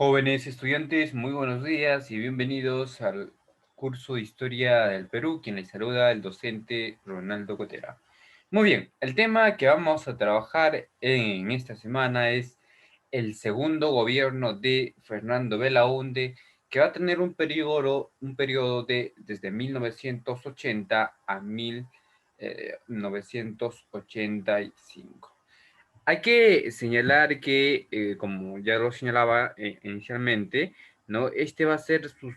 Jóvenes estudiantes, muy buenos días y bienvenidos al curso de Historia del Perú, quien les saluda el docente Ronaldo Cotera. Muy bien, el tema que vamos a trabajar en esta semana es el segundo gobierno de Fernando Belaúnde, que va a tener un periodo de desde 1980 a 1985. Hay que señalar que, como ya lo señalaba inicialmente, ¿no? Este va a ser su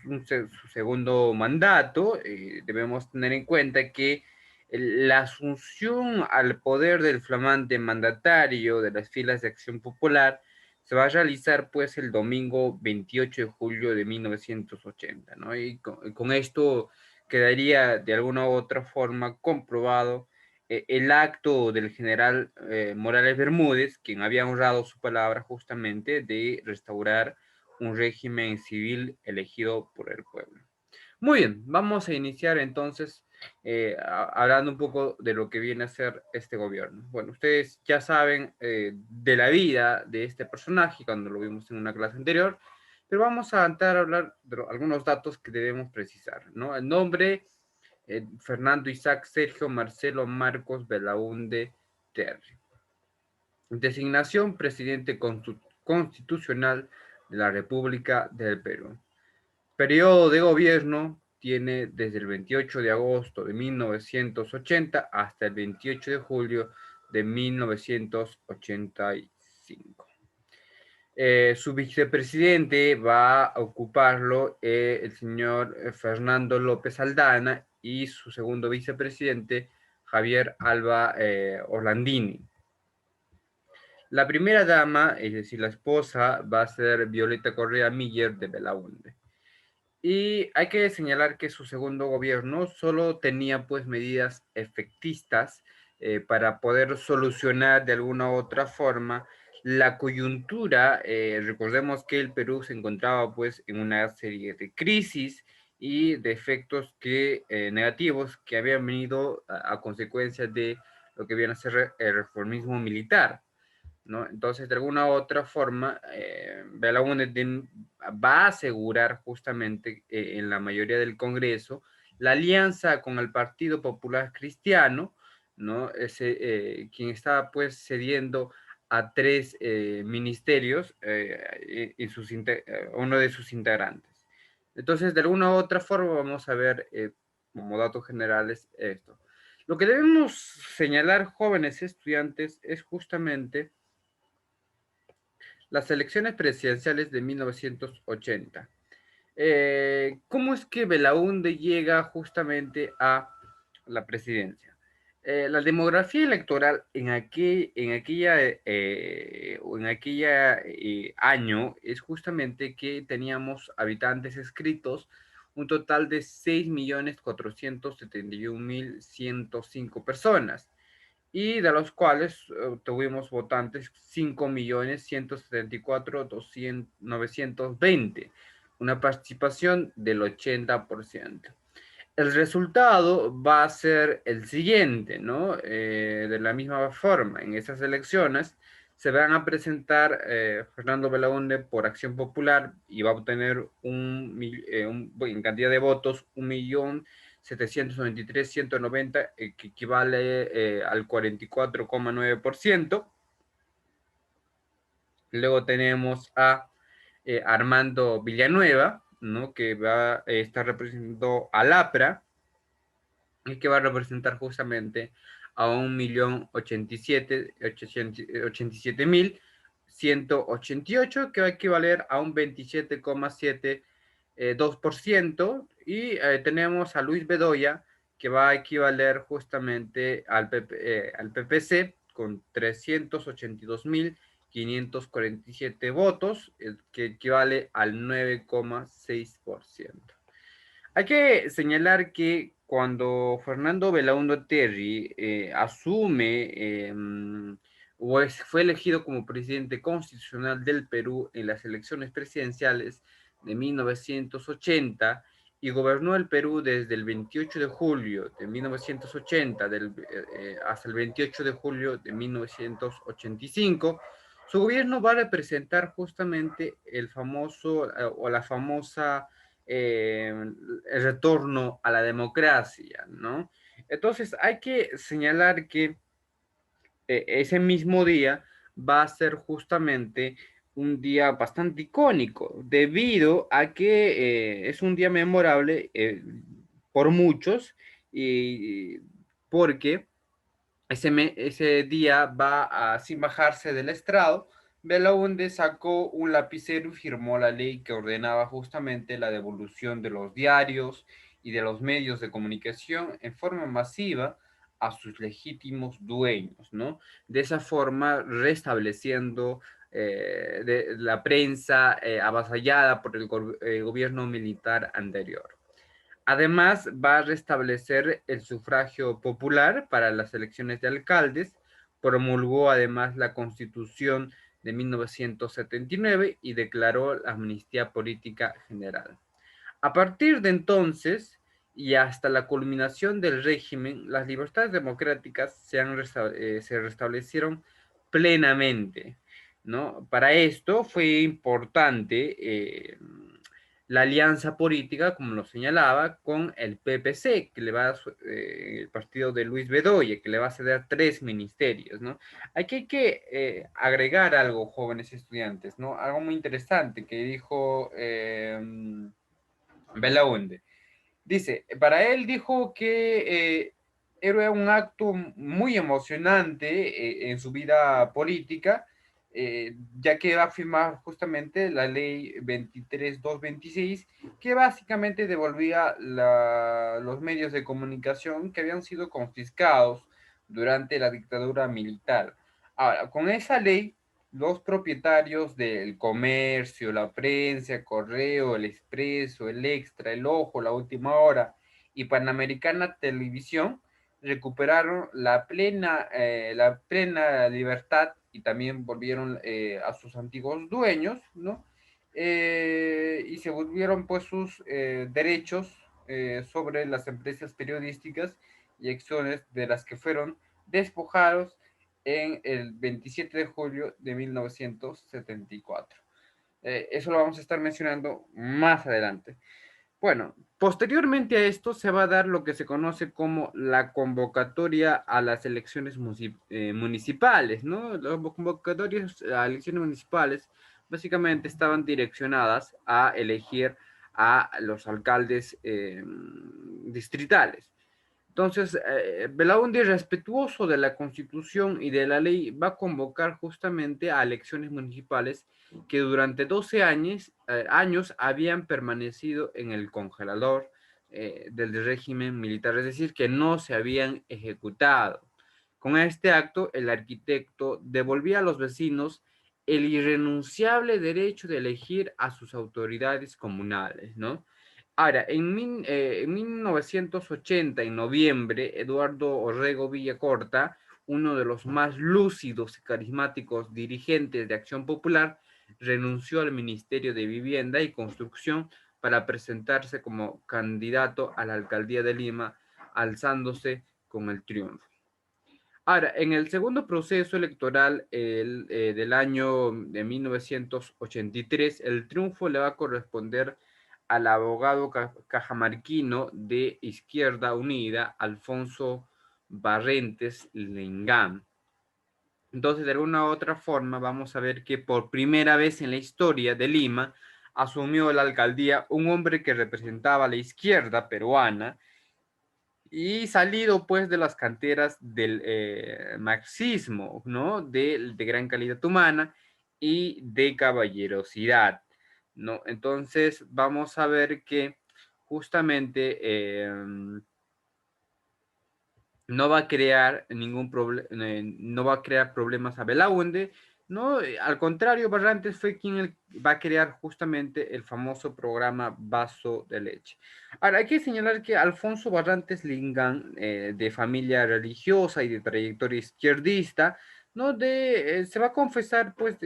segundo mandato. Debemos tener en cuenta que la asunción al poder del flamante mandatario de las filas de Acción Popular se va a realizar pues el domingo 28 de julio de 1980, ¿no? Y con esto quedaría de alguna u otra forma comprobado el acto del general Morales Bermúdez, quien había honrado su palabra justamente de restaurar un régimen civil elegido por el pueblo. Muy bien, vamos a iniciar entonces hablando un poco de lo que viene a ser este gobierno. Bueno, ustedes ya saben de la vida de este personaje cuando lo vimos en una clase anterior, pero vamos a entrar a hablar de algunos datos que debemos precisar, ¿no? El nombre Fernando Isaac Sergio Marcelo Marcos Belaúnde Terry. Designación presidente constitucional de la República del Perú. Periodo de gobierno tiene desde el 28 de agosto de 1980 hasta el 28 de julio de 1985. Su vicepresidente va a ocuparlo el señor Fernando López Aldana y su segundo vicepresidente Javier Alba Orlandini. La primera dama, es decir, la esposa, va a ser Violeta Correa Miller de Belaúnde. Y hay que señalar que su segundo gobierno solo tenía pues medidas efectistas para poder solucionar de alguna u otra forma la coyuntura. Recordemos que el Perú se encontraba pues en una serie de crisis y de efectos negativos que habían venido a consecuencia de lo que viene a ser el reformismo militar, ¿no? Entonces, de alguna u otra forma, Belaúnde va a asegurar justamente en la mayoría del Congreso la alianza con el Partido Popular Cristiano, ¿no? Quien estaba pues cediendo a tres ministerios uno de sus integrantes. Entonces, de alguna u otra forma, vamos a ver como datos generales esto. Lo que debemos señalar, jóvenes estudiantes, es justamente las elecciones presidenciales de 1980. ¿Cómo es que Belaúnde llega justamente a la presidencia? La demografía electoral en aquella año es justamente que teníamos habitantes escritos un total de 6.471.105 personas y de los cuales tuvimos votantes 5.174.920, una participación del 80%. El resultado va a ser el siguiente, ¿no? De la misma forma, en esas elecciones se van a presentar Fernando Belaúnde por Acción Popular y va a obtener en cantidad de votos 1.793.190, que equivale al 44,9%. Luego tenemos a Armando Villanueva, ¿no? Que va a estar representando al APRA y que va a representar justamente a 1.087.188, que va a equivaler a un 27,72%. Y tenemos a Luis Bedoya, que va a equivaler justamente al PPC con 382.547 votos, que equivale al 9,6%. Hay que señalar que cuando Fernando Belaúnde Terry asume fue elegido como presidente constitucional del Perú en las elecciones presidenciales de 1980 y gobernó el Perú desde el 28 de julio de 1980 hasta el 28 de julio de 1985, Su gobierno va a representar justamente el famoso o la famosa el retorno a la democracia, ¿no? Entonces hay que señalar que ese mismo día va a ser justamente un día bastante icónico, debido a que es un día memorable por muchos y porque ese día va a, sin bajarse del estrado, Belaúnde sacó un lapicero y firmó la ley que ordenaba justamente la devolución de los diarios y de los medios de comunicación en forma masiva a sus legítimos dueños, ¿no? De esa forma, restableciendo la prensa avasallada por el gobierno militar anterior. Además, va a restablecer el sufragio popular para las elecciones de alcaldes, promulgó además la Constitución de 1979 y declaró la amnistía política general. A partir de entonces y hasta la culminación del régimen, las libertades democráticas se restablecieron plenamente, ¿no? Para esto fue importante la alianza política, como lo señalaba, con el PPC, que le va a, el partido de Luis Bedoya, que le va a ceder 3 ministerios, ¿no? Aquí hay que agregar algo, jóvenes estudiantes, ¿no? Algo muy interesante que dijo Belaunde. Dice, para él dijo que era un acto muy emocionante en su vida política, ya que va a firmar justamente la ley 23226, que básicamente devolvía los medios de comunicación que habían sido confiscados durante la dictadura militar. Ahora, con esa ley los propietarios del comercio, la prensa, Correo, el Expreso, el Extra, el Ojo, la Última Hora y Panamericana Televisión recuperaron la plena libertad y también volvieron a sus antiguos dueños, ¿no? Y se volvieron pues sus derechos sobre las empresas periodísticas y acciones de las que fueron despojados en el 27 de julio de 1974. Eso lo vamos a estar mencionando más adelante. Bueno, posteriormente a esto se va a dar lo que se conoce como la convocatoria a las elecciones municipales, ¿no? Las convocatorias a elecciones municipales básicamente estaban direccionadas a elegir a los alcaldes distritales. Entonces, Belaúnde, respetuoso de la Constitución y de la ley, va a convocar justamente a elecciones municipales que durante 12 años habían permanecido en el congelador del régimen militar, es decir, que no se habían ejecutado. Con este acto, el arquitecto devolvía a los vecinos el irrenunciable derecho de elegir a sus autoridades comunales, ¿no? Ahora, en 1980, en noviembre, Eduardo Orrego Villacorta, uno de los más lúcidos y carismáticos dirigentes de Acción Popular, renunció al Ministerio de Vivienda y Construcción para presentarse como candidato a la alcaldía de Lima, alzándose con el triunfo. Ahora, en el segundo proceso electoral del año de 1983, el triunfo le va a corresponder al abogado cajamarquino de Izquierda Unida, Alfonso Barrentes Lengán. Entonces, de alguna u otra forma, vamos a ver que por primera vez en la historia de Lima asumió la alcaldía un hombre que representaba a la izquierda peruana y salido pues de las canteras del marxismo, ¿no? De gran calidad humana y de caballerosidad, ¿no? Entonces vamos a ver que justamente no va a crear ningún problema, no va a crear problemas a Belaúnde, ¿no? Al contrario, Barrantes fue quien va a crear justamente el famoso programa Vaso de Leche. Ahora, hay que señalar que Alfonso Barrantes Lingán, de familia religiosa y de trayectoria izquierdista, ¿no? Se va a confesar, pues,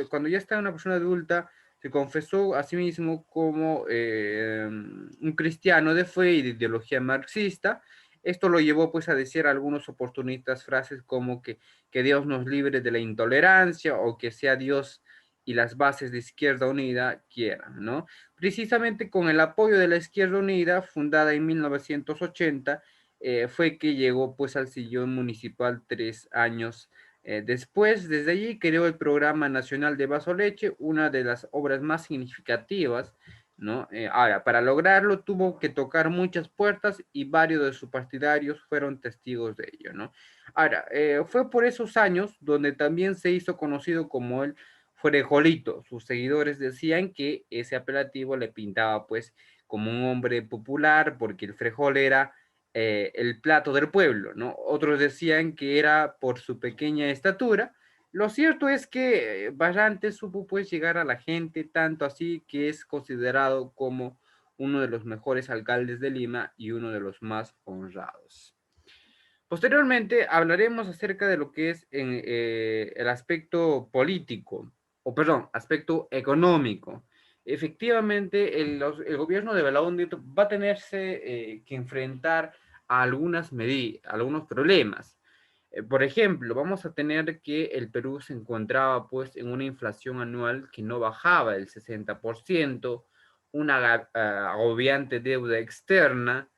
cuando ya está una persona adulta, se confesó a sí mismo como un cristiano de fe y de ideología marxista, Esto lo llevó pues a decir algunos oportunistas frases como que Dios nos libre de la intolerancia o que sea Dios y las bases de Izquierda Unida quieran, ¿no? Precisamente con el apoyo de la Izquierda Unida, fundada en 1980, fue que llegó pues al sillón municipal 3 años después. Desde allí creó el Programa Nacional de Vaso Leche, una de las obras más significativas, ¿no? Ahora, para lograrlo tuvo que tocar muchas puertas y varios de sus partidarios fueron testigos de ello, ¿no? Ahora, fue por esos años donde también se hizo conocido como el Frejolito. Sus seguidores decían que ese apelativo le pintaba pues como un hombre popular porque el frijol era el plato del pueblo, ¿no? Otros decían que era por su pequeña estatura. Lo cierto es que Barrantes supo pues llegar a la gente, tanto así que es considerado como uno de los mejores alcaldes de Lima y uno de los más honrados. Posteriormente hablaremos acerca de lo que es el aspecto político, o perdón, aspecto económico. Efectivamente, el gobierno de Belaúnde va a tenerse que enfrentar a algunos problemas. Por ejemplo, vamos a tener que el Perú se encontraba pues en una inflación anual que no bajaba del 60%, una agobiante deuda externa,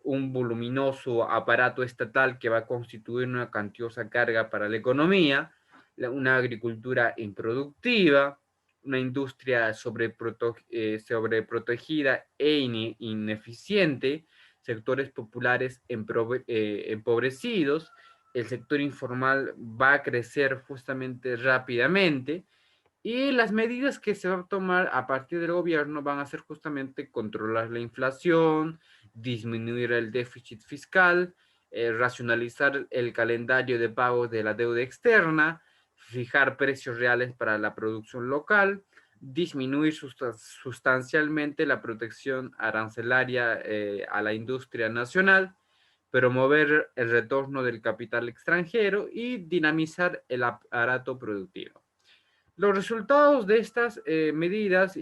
un voluminoso aparato estatal que va a constituir una cantiosa carga para la economía, una agricultura improductiva, una industria sobreprotegida e ineficiente, sectores populares empobrecidos, el sector informal va a crecer justamente rápidamente y las medidas que se van a tomar a partir del gobierno van a ser justamente controlar la inflación, disminuir el déficit fiscal, racionalizar el calendario de pagos de la deuda externa, fijar precios reales para la producción local, disminuir sustancialmente la protección arancelaria a la industria nacional, promover el retorno del capital extranjero y dinamizar el aparato productivo. Los resultados de estas medidas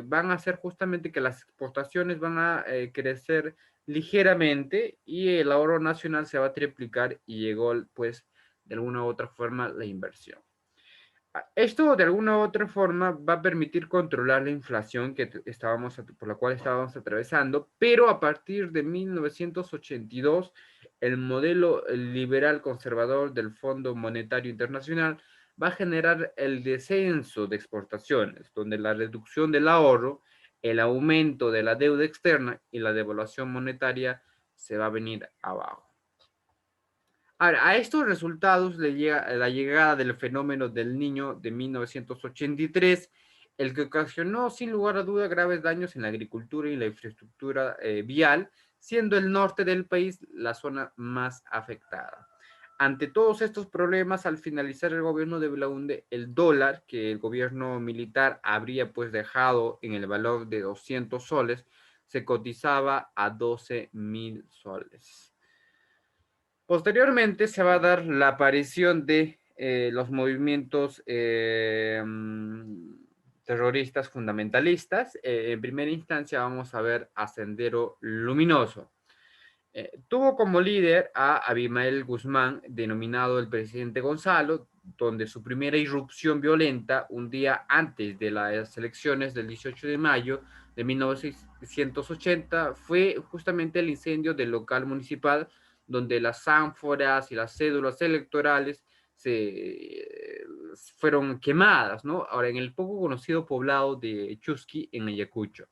van a ser justamente que las exportaciones van a crecer ligeramente y el ahorro nacional se va a triplicar y llegó pues de alguna u otra forma la inversión. Esto de alguna u otra forma va a permitir controlar la inflación por la cual estábamos atravesando, pero a partir de 1982 el modelo liberal conservador del Fondo Monetario Internacional va a generar el descenso de exportaciones, donde la reducción del ahorro, el aumento de la deuda externa y la devaluación monetaria se va a venir abajo. Ahora, a estos resultados le llega la llegada del fenómeno del Niño de 1983, el que ocasionó sin lugar a duda graves daños en la agricultura y la infraestructura vial, siendo el norte del país la zona más afectada. Ante todos estos problemas, al finalizar el gobierno de Belaúnde, el dólar que el gobierno militar habría pues dejado en el valor de 200 soles, se cotizaba a 12.000 soles. Posteriormente se va a dar la aparición de los movimientos terroristas fundamentalistas. En primera instancia vamos a ver a Sendero Luminoso. Tuvo como líder a Abimael Guzmán, denominado el presidente Gonzalo, donde su primera irrupción violenta, un día antes de las elecciones del 18 de mayo de 1980, fue justamente el incendio del local municipal, donde las ánforas y las cédulas electorales fueron quemadas, ¿no? Ahora, en el poco conocido poblado de Chusqui, en Ayacucho.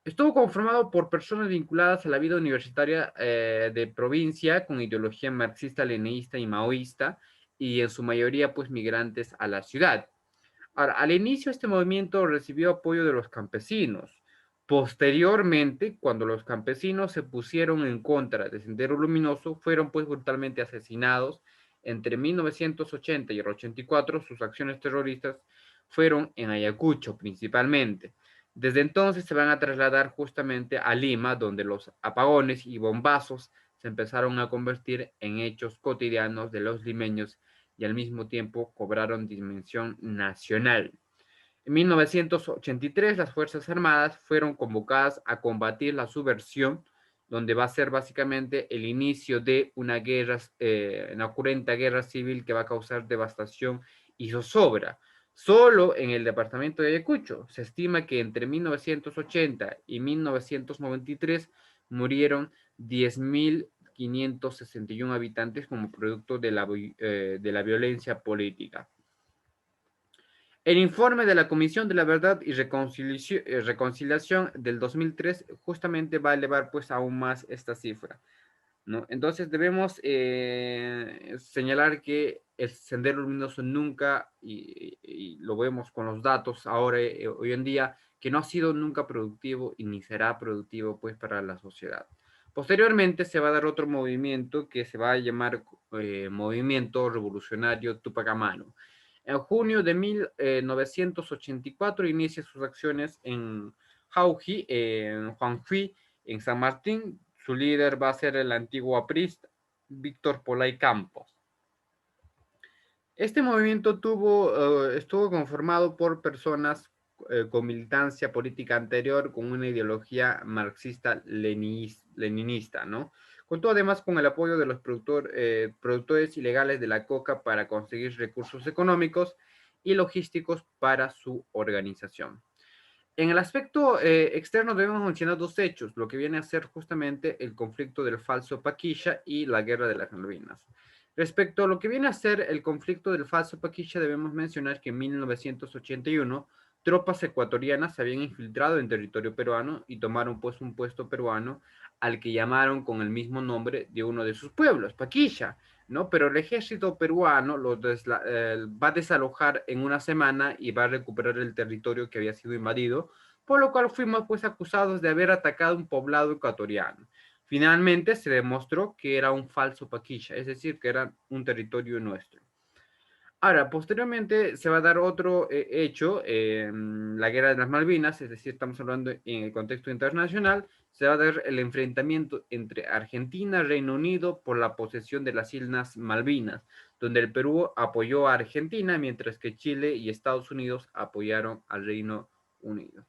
Estuvo conformado por personas vinculadas a la vida universitaria de provincia con ideología marxista, leninista y maoísta, y en su mayoría pues migrantes a la ciudad. Ahora, al inicio este movimiento recibió apoyo de los campesinos. Posteriormente, cuando los campesinos se pusieron en contra de Sendero Luminoso, fueron pues brutalmente asesinados. Entre 1980 y el 84, sus acciones terroristas fueron en Ayacucho principalmente. Desde entonces se van a trasladar justamente a Lima, donde los apagones y bombazos se empezaron a convertir en hechos cotidianos de los limeños y al mismo tiempo cobraron dimensión nacional. En 1983 las Fuerzas Armadas fueron convocadas a combatir la subversión donde va a ser básicamente el inicio de una cruenta guerra civil que va a causar devastación y zozobra. Solo en el departamento de Ayacucho se estima que entre 1980 y 1993 murieron 10.561 habitantes como producto de la violencia política. El informe de la Comisión de la Verdad y Reconciliación del 2003 justamente va a elevar pues aún más esta cifra, ¿no? Entonces debemos señalar que el Sendero Luminoso nunca, y lo vemos con los datos ahora, hoy en día, que no ha sido nunca productivo y ni será productivo pues para la sociedad. Posteriormente se va a dar otro movimiento que se va a llamar Movimiento Revolucionario Tupac Amaru. En junio de 1984 inicia sus acciones en Jauji, en Juanjuy, en San Martín. Su líder va a ser el antiguo aprista Víctor Polay Campos. Este movimiento estuvo conformado por personas con militancia política anterior, con una ideología marxista-leninista, ¿no? Contó además con el apoyo de los productores ilegales de la coca para conseguir recursos económicos y logísticos para su organización. En el aspecto externo debemos mencionar dos hechos, lo que viene a ser justamente el conflicto del falso Paquisha y la guerra de las Malvinas. Respecto a lo que viene a ser el conflicto del falso Paquisha, debemos mencionar que en 1981 tropas ecuatorianas se habían infiltrado en territorio peruano y tomaron pues un puesto peruano al que llamaron con el mismo nombre de uno de sus pueblos, Paquisha, ¿no? Pero el ejército peruano va a desalojar en una semana y va a recuperar el territorio que había sido invadido, por lo cual fuimos pues acusados de haber atacado un poblado ecuatoriano. Finalmente se demostró que era un falso Paquisha, es decir, que era un territorio nuestro. Ahora, posteriormente se va a dar otro hecho, la guerra de las Malvinas, es decir, estamos hablando en el contexto internacional, se va a dar el enfrentamiento entre Argentina y Reino Unido por la posesión de las Islas Malvinas, donde el Perú apoyó a Argentina, mientras que Chile y Estados Unidos apoyaron al Reino Unido.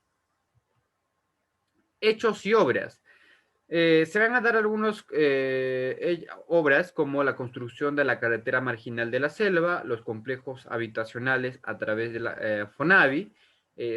Hechos y obras. Se van a dar algunas obras como la construcción de la carretera marginal de la selva, los complejos habitacionales a través de la FONAVI,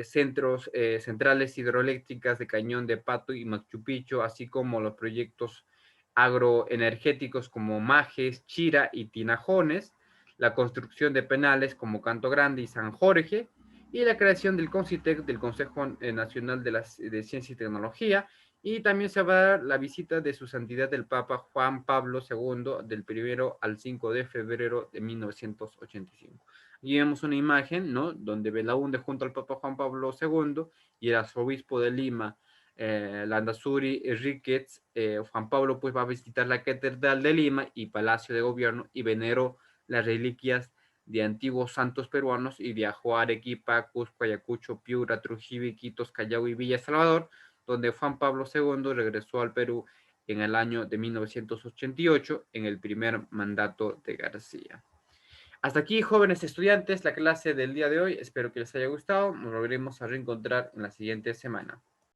centrales hidroeléctricas de Cañón de Pato y Machu Picchu, así como los proyectos agroenergéticos como Majes, Chira y Tinajones, la construcción de penales como Canto Grande y San Jorge, y la creación del CONCITEC, del Consejo Nacional de Ciencia y Tecnología, y también se va a dar la visita de su santidad el Papa Juan Pablo II del 1 al 5 de febrero de 1985. Aquí vemos una imagen, ¿no? Donde Belaúnde junto al Papa Juan Pablo II y el arzobispo de Lima, Landazuri Riquez, Juan Pablo pues va a visitar la Catedral de Lima y Palacio de Gobierno y veneró las reliquias de antiguos santos peruanos y viajó a Arequipa, Cusco, Ayacucho, Piura, Trujillo, Iquitos, Callao y Villa Salvador, donde Juan Pablo II regresó al Perú en el año de 1988 en el primer mandato de García. Hasta aquí, jóvenes estudiantes, la clase del día de hoy. Espero que les haya gustado. Nos volveremos a reencontrar en la siguiente semana.